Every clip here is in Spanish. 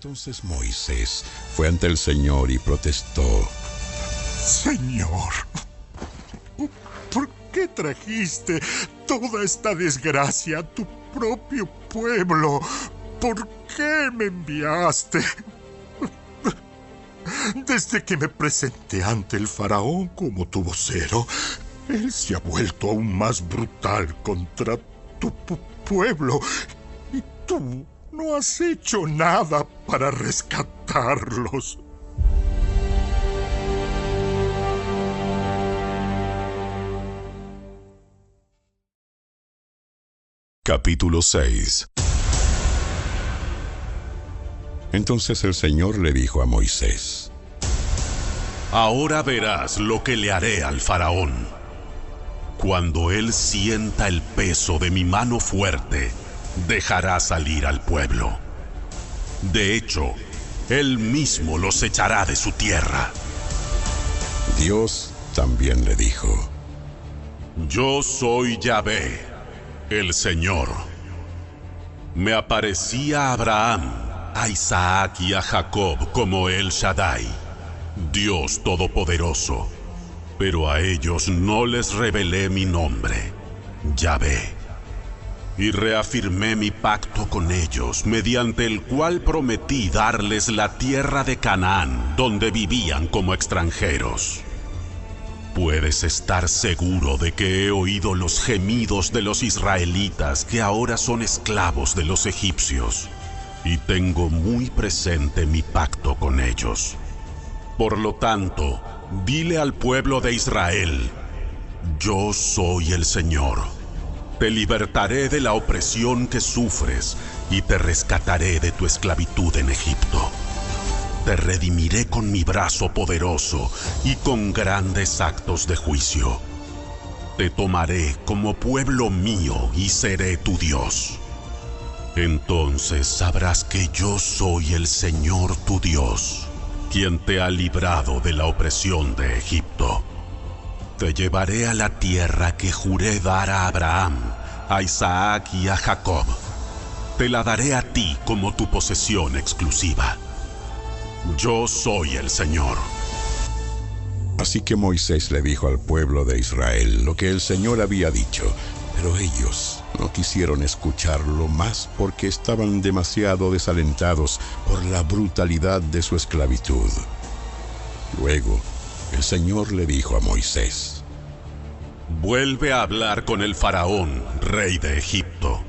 Entonces Moisés fue ante el Señor y protestó: Señor, ¿por qué trajiste toda esta desgracia a tu propio pueblo? ¿Por qué me enviaste? Desde que me presenté ante el faraón como tu vocero, él se ha vuelto aún más brutal contra tu pueblo, y tú no has hecho nada para rescatarlos. Capítulo 6. Entonces el Señor le dijo a Moisés: Ahora verás lo que le haré al faraón. Cuando él sienta el peso de mi mano fuerte, dejará salir al pueblo. De hecho, él mismo los echará de su tierra. Dios también le dijo: Yo soy Yahvé, el Señor. Me aparecí a Abraham, a Isaac y a Jacob como El Shaddai, Dios Todopoderoso, pero a ellos no les revelé mi nombre, Yahvé. Y reafirmé mi pacto con ellos, mediante el cual prometí darles la tierra de Canaán, donde vivían como extranjeros. Puedes estar seguro de que he oído los gemidos de los israelitas que ahora son esclavos de los egipcios, y tengo muy presente mi pacto con ellos. Por lo tanto, dile al pueblo de Israel: Yo soy el Señor. Te libertaré de la opresión que sufres y te rescataré de tu esclavitud en Egipto. Te redimiré con mi brazo poderoso y con grandes actos de juicio. Te tomaré como pueblo mío y seré tu Dios. Entonces sabrás que yo soy el Señor tu Dios, quien te ha librado de la opresión de Egipto. Te llevaré a la tierra que juré dar a Abraham, a Isaac y a Jacob. Te la daré a ti como tu posesión exclusiva. Yo soy el Señor. Así que Moisés le dijo al pueblo de Israel lo que el Señor había dicho, pero ellos no quisieron escucharlo más porque estaban demasiado desalentados por la brutalidad de su esclavitud. Luego, el Señor le dijo a Moisés: Vuelve a hablar con el faraón, rey de Egipto,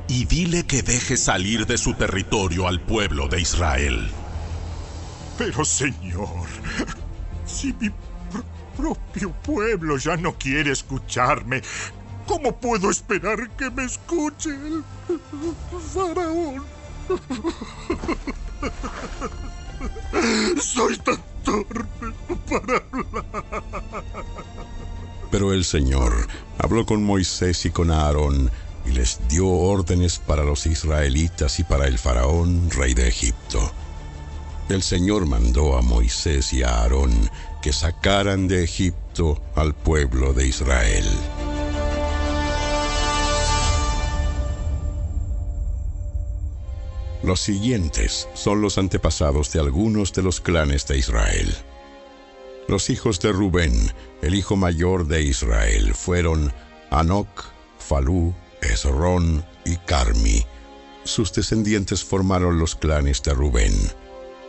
y dile que deje salir de su territorio al pueblo de Israel. Pero, Señor, si mi propio pueblo ya no quiere escucharme, ¿cómo puedo esperar que me escuche el faraón? Soy tan torpe para hablar. Pero el Señor habló con Moisés y con Aarón y les dio órdenes para los israelitas y para el faraón, rey de Egipto. El Señor mandó a Moisés y a Aarón que sacaran de Egipto al pueblo de Israel. Los siguientes son los antepasados de algunos de los clanes de Israel. Los hijos de Rubén, el hijo mayor de Israel, fueron Hanoc, Falú, Hezrón y Carmi. Sus descendientes formaron los clanes de Rubén.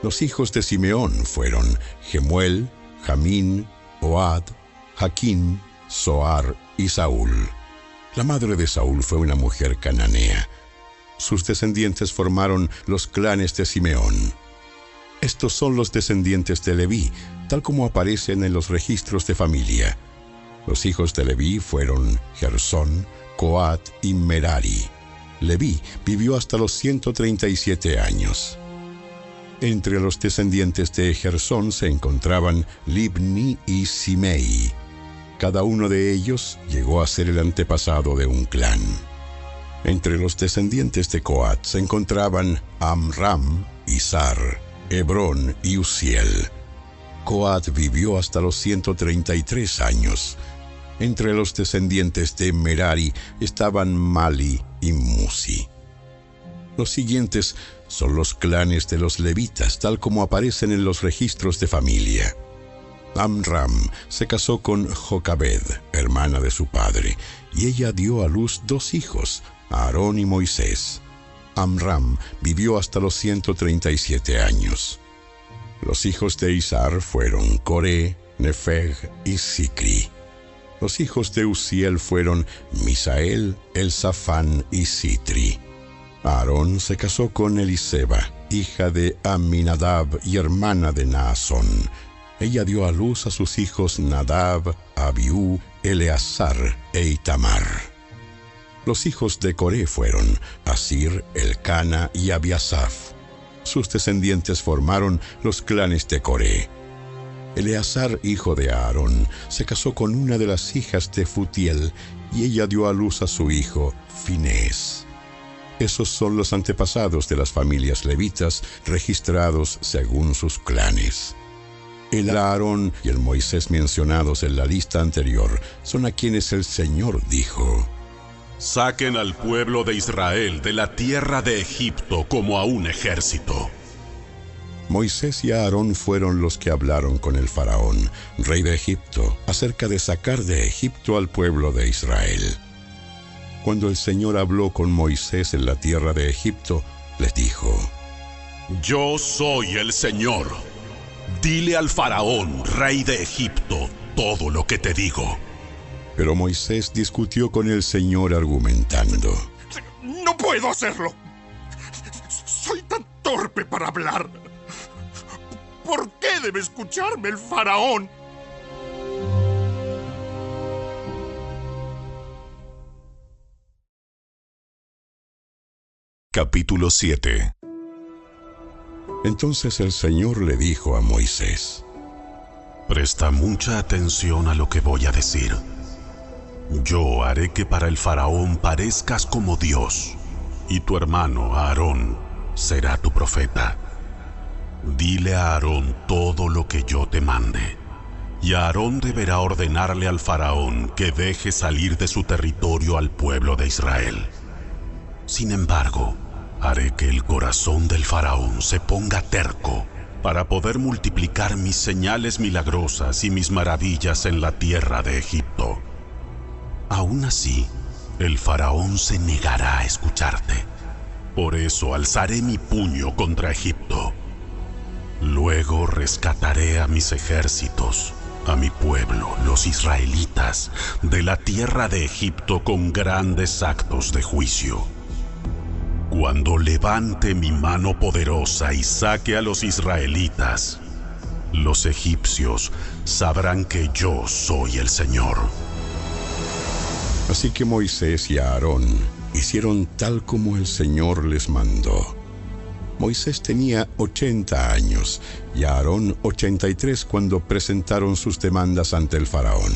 Los hijos de Simeón fueron Gemuel, Jamín, Ohad, Jaquín, Zoar y Saúl. La madre de Saúl fue una mujer cananea. Sus descendientes formaron los clanes de Simeón. Estos son los descendientes de Leví, tal como aparecen en los registros de familia. Los hijos de Leví fueron Gersón, Coat y Merari. Leví vivió hasta los 137 años. Entre los descendientes de Gersón se encontraban Libni y Simei. Cada uno de ellos llegó a ser el antepasado de un clan. Entre los descendientes de Coat se encontraban Amram, Izar, Hebrón y Uziel. Coat vivió hasta los 133 años. Entre los descendientes de Merari estaban Mali y Musi. Los siguientes son los clanes de los levitas, tal como aparecen en los registros de familia. Amram se casó con Jocabed, hermana de su padre, y ella dio a luz 2 hijos, Aarón y Moisés. Amram vivió hasta los 137 años. Los hijos de Izhar fueron Coré, Nefeg y Sicri. Los hijos de Uziel fueron Misael, Elzafán y Sitri. Aarón se casó con Eliseba, hija de Aminadab y hermana de Naasón. Ella dio a luz a sus hijos Nadab, Abiú, Eleazar e Itamar. Los hijos de Coré fueron Asir, Elcana y Abiasaf. Sus descendientes formaron los clanes de Coré. Eleazar, hijo de Aarón, se casó con una de las hijas de Futiel, y ella dio a luz a su hijo Finés. Esos son los antepasados de las familias levitas, registrados según sus clanes. El Aarón y el Moisés mencionados en la lista anterior son a quienes el Señor dijo: Saquen al pueblo de Israel de la tierra de Egipto como a un ejército. Moisés y Aarón fueron los que hablaron con el faraón, rey de Egipto, acerca de sacar de Egipto al pueblo de Israel. Cuando el Señor habló con Moisés en la tierra de Egipto, les dijo: Yo soy el Señor. Dile al faraón, rey de Egipto, todo lo que te digo. Pero Moisés discutió con el Señor argumentando: ¡No puedo hacerlo! ¡Soy tan torpe para hablar! ¿Por qué debe escucharme el faraón? Capítulo 7. Entonces el Señor le dijo a Moisés: Presta mucha atención a lo que voy a decir. Yo haré que para el faraón parezcas como Dios, y tu hermano Aarón será tu profeta. Dile a Aarón todo lo que yo te mande, y Aarón deberá ordenarle al faraón que deje salir de su territorio al pueblo de Israel. Sin embargo, haré que el corazón del faraón se ponga terco para poder multiplicar mis señales milagrosas y mis maravillas en la tierra de Egipto. Aún así, el faraón se negará a escucharte. Por eso alzaré mi puño contra Egipto. Luego rescataré a mis ejércitos, a mi pueblo, los israelitas, de la tierra de Egipto con grandes actos de juicio. Cuando levante mi mano poderosa y saque a los israelitas, los egipcios sabrán que yo soy el Señor. Así que Moisés y Aarón hicieron tal como el Señor les mandó. Moisés tenía 80 años y Aarón 83 cuando presentaron sus demandas ante el faraón.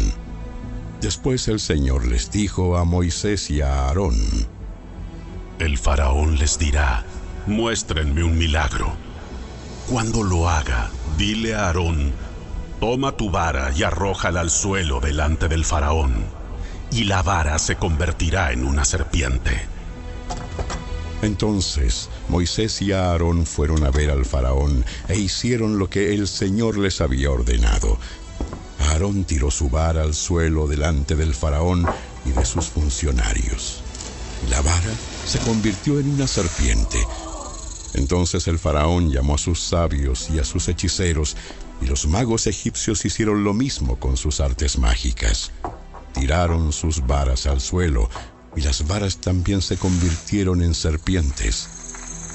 Después el Señor les dijo a Moisés y a Aarón: El faraón les dirá: muéstrenme un milagro. Cuando lo haga, dile a Aarón: toma tu vara y arrójala al suelo delante del faraón, y la vara se convertirá en una serpiente. Entonces Moisés y Aarón fueron a ver al faraón e hicieron lo que el Señor les había ordenado. Aarón tiró su vara al suelo delante del faraón y de sus funcionarios. La vara se convirtió en una serpiente. Entonces el faraón llamó a sus sabios y a sus hechiceros, y los magos egipcios hicieron lo mismo con sus artes mágicas. Tiraron sus varas al suelo, y las varas también se convirtieron en serpientes.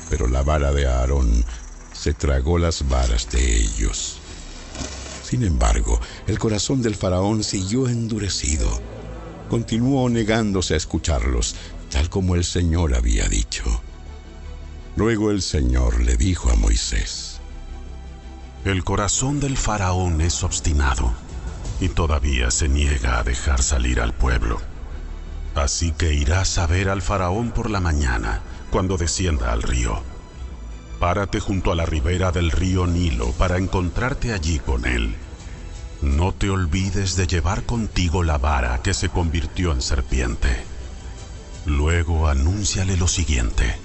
Pero la vara de Aarón se tragó las varas de ellos. Sin embargo, el corazón del faraón siguió endurecido. Continuó negándose a escucharlos, tal como el Señor había dicho. Luego el Señor le dijo a Moisés: El corazón del faraón es obstinado y todavía se niega a dejar salir al pueblo. Así que irás a ver al faraón por la mañana, cuando descienda al río. Párate junto a la ribera del río Nilo para encontrarte allí con él. No te olvides de llevar contigo la vara que se convirtió en serpiente. Luego anúnciale lo siguiente: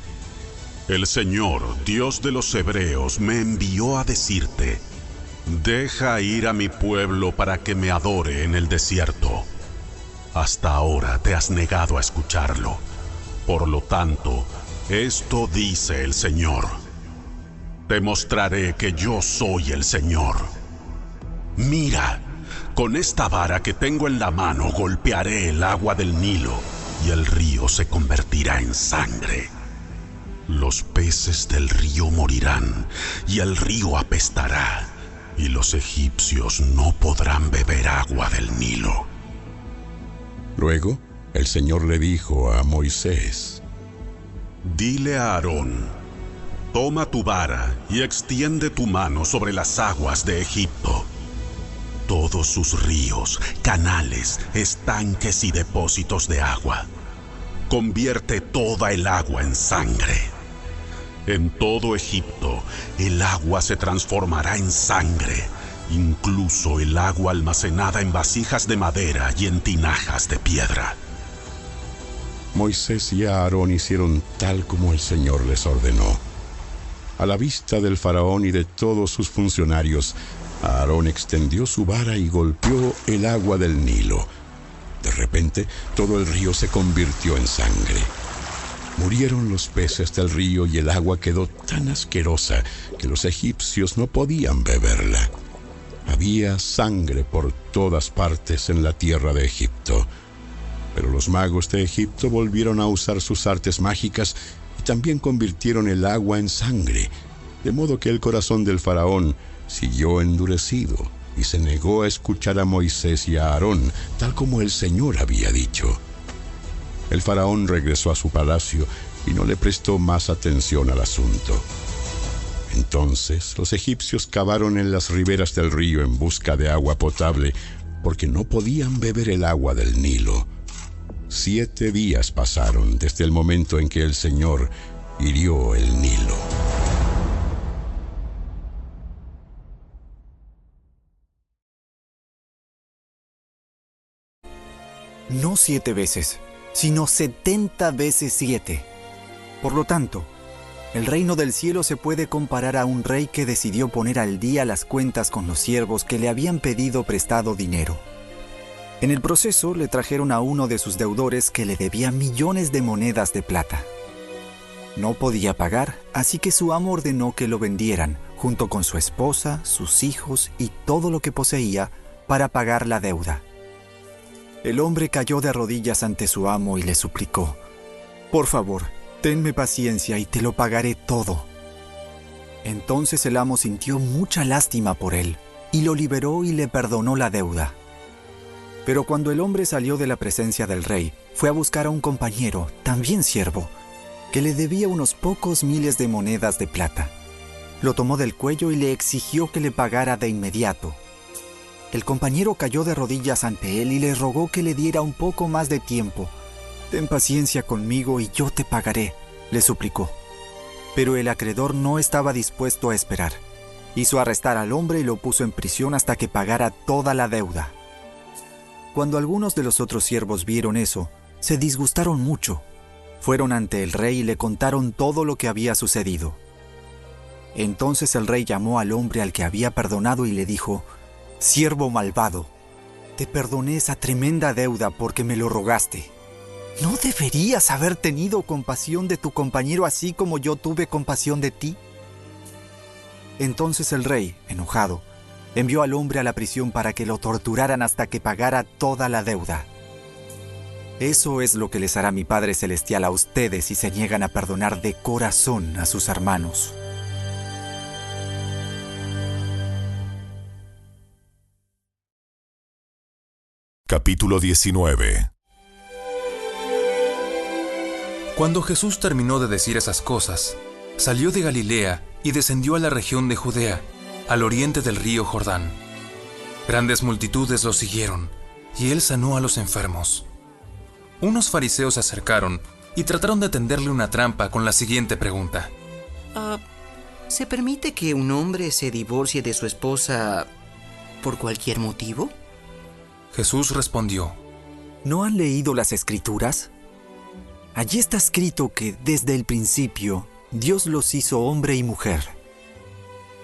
El Señor, Dios de los hebreos, me envió a decirte: deja ir a mi pueblo para que me adore en el desierto. Hasta ahora te has negado a escucharlo. Por lo tanto, esto dice el Señor: te mostraré que yo soy el Señor. Mira, con esta vara que tengo en la mano golpearé el agua del Nilo y el río se convertirá en sangre. Los peces del río morirán y el río apestará, y los egipcios no podrán beber agua del Nilo. Luego, el Señor le dijo a Moisés: dile a Aarón: toma tu vara y extiende tu mano sobre las aguas de Egipto. Todos sus ríos, canales, estanques y depósitos de agua. Convierte toda el agua en sangre. En todo Egipto, el agua se transformará en sangre, incluso el agua almacenada en vasijas de madera y en tinajas de piedra. Moisés y Aarón hicieron tal como el Señor les ordenó. A la vista del faraón y de todos sus funcionarios, Aarón extendió su vara y golpeó el agua del Nilo. De repente, todo el río se convirtió en sangre. Murieron los peces del río y el agua quedó tan asquerosa que los egipcios no podían beberla. Había sangre por todas partes en la tierra de Egipto. Pero los magos de Egipto volvieron a usar sus artes mágicas y también convirtieron el agua en sangre, de modo que el corazón del faraón siguió endurecido y se negó a escuchar a Moisés y a Aarón, tal como el Señor había dicho. El faraón regresó a su palacio y no le prestó más atención al asunto. Entonces los egipcios cavaron en las riberas del río en busca de agua potable, porque no podían beber el agua del Nilo. 7 días pasaron desde el momento en que el Señor hirió el Nilo. No 7 veces, sino 70 veces 7. Por lo tanto, el reino del cielo se puede comparar a un rey que decidió poner al día las cuentas con los siervos que le habían pedido prestado dinero. En el proceso le trajeron a uno de sus deudores que le debía millones de monedas de plata. No podía pagar, así que su amo ordenó que lo vendieran, junto con su esposa, sus hijos y todo lo que poseía, para pagar la deuda. El hombre cayó de rodillas ante su amo y le suplicó: «Por favor, tenme paciencia y te lo pagaré todo». Entonces el amo sintió mucha lástima por él y lo liberó y le perdonó la deuda. Pero cuando el hombre salió de la presencia del rey, fue a buscar a un compañero, también siervo, que le debía unos pocos miles de monedas de plata. Lo tomó del cuello y le exigió que le pagara de inmediato. El compañero cayó de rodillas ante él y le rogó que le diera un poco más de tiempo. «Ten paciencia conmigo y yo te pagaré», le suplicó. Pero el acreedor no estaba dispuesto a esperar. Hizo arrestar al hombre y lo puso en prisión hasta que pagara toda la deuda. Cuando algunos de los otros siervos vieron eso, se disgustaron mucho. Fueron ante el rey y le contaron todo lo que había sucedido. Entonces el rey llamó al hombre al que había perdonado y le dijo: «Siervo malvado, te perdoné esa tremenda deuda porque me lo rogaste. ¿No deberías haber tenido compasión de tu compañero así como yo tuve compasión de ti?» Entonces el rey, enojado, envió al hombre a la prisión para que lo torturaran hasta que pagara toda la deuda. Eso es lo que les hará mi Padre Celestial a ustedes si se niegan a perdonar de corazón a sus hermanos. Capítulo 19. Cuando Jesús terminó de decir esas cosas, salió de Galilea y descendió a la región de Judea, al oriente del río Jordán. Grandes multitudes lo siguieron, y él sanó a los enfermos. Unos fariseos se acercaron y trataron de tenderle una trampa con la siguiente pregunta: ¿Se permite que un hombre se divorcie de su esposa por cualquier motivo? Jesús respondió: ¿No han leído las Escrituras? Allí está escrito que desde el principio Dios los hizo hombre y mujer.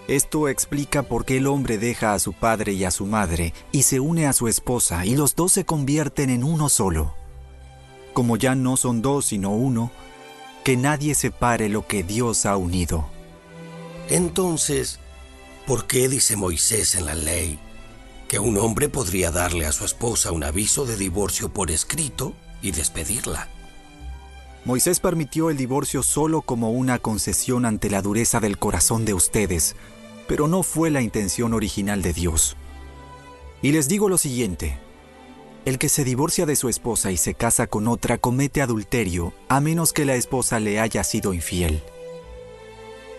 Esto explica por qué el hombre deja a su padre y a su madre y se une a su esposa, y los dos se convierten en uno solo. Como ya no son dos sino uno, que nadie separe lo que Dios ha unido. Entonces, ¿por qué dice Moisés en la ley que un hombre podría darle a su esposa un aviso de divorcio por escrito y despedirla? Moisés permitió el divorcio solo como una concesión ante la dureza del corazón de ustedes, pero no fue la intención original de Dios. Y les digo lo siguiente: el que se divorcia de su esposa y se casa con otra comete adulterio, a menos que la esposa le haya sido infiel.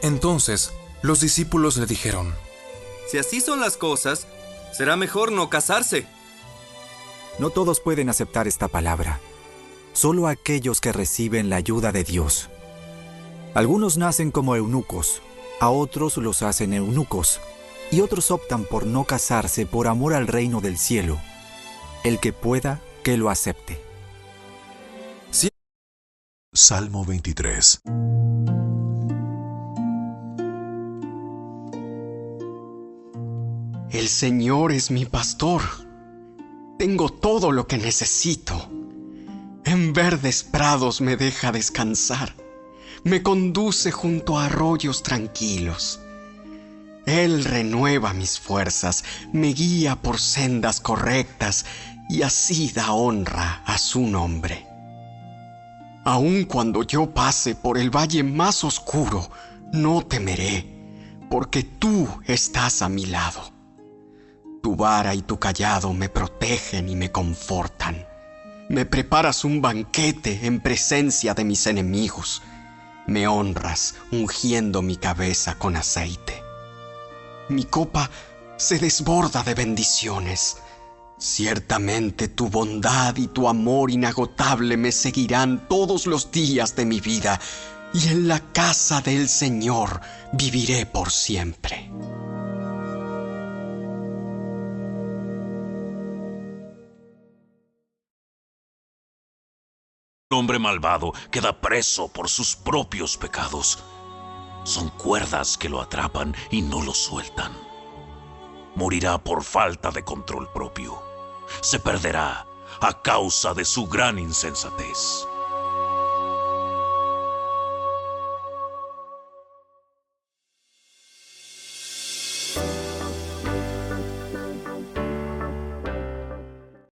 Entonces, los discípulos le dijeron: Si así son las cosas, será mejor no casarse. No todos pueden aceptar esta palabra, solo aquellos que reciben la ayuda de Dios. Algunos nacen como eunucos, a otros los hacen eunucos, y otros optan por no casarse por amor al reino del cielo. El que pueda, que lo acepte. Salmo 23. El Señor es mi pastor. Tengo todo lo que necesito. En verdes prados me deja descansar. Me conduce junto a arroyos tranquilos. Él renueva mis fuerzas, me guía por sendas correctas y así da honra a su nombre. Aun cuando yo pase por el valle más oscuro, no temeré, porque tú estás a mi lado. Tu vara y tu cayado me protegen y me confortan. Me preparas un banquete en presencia de mis enemigos. Me honras ungiendo mi cabeza con aceite. Mi copa se desborda de bendiciones. Ciertamente tu bondad y tu amor inagotable me seguirán todos los días de mi vida, y en la casa del Señor viviré por siempre. El hombre malvado queda preso por sus propios pecados. Son cuerdas que lo atrapan y no lo sueltan. Morirá por falta de control propio. Se perderá a causa de su gran insensatez.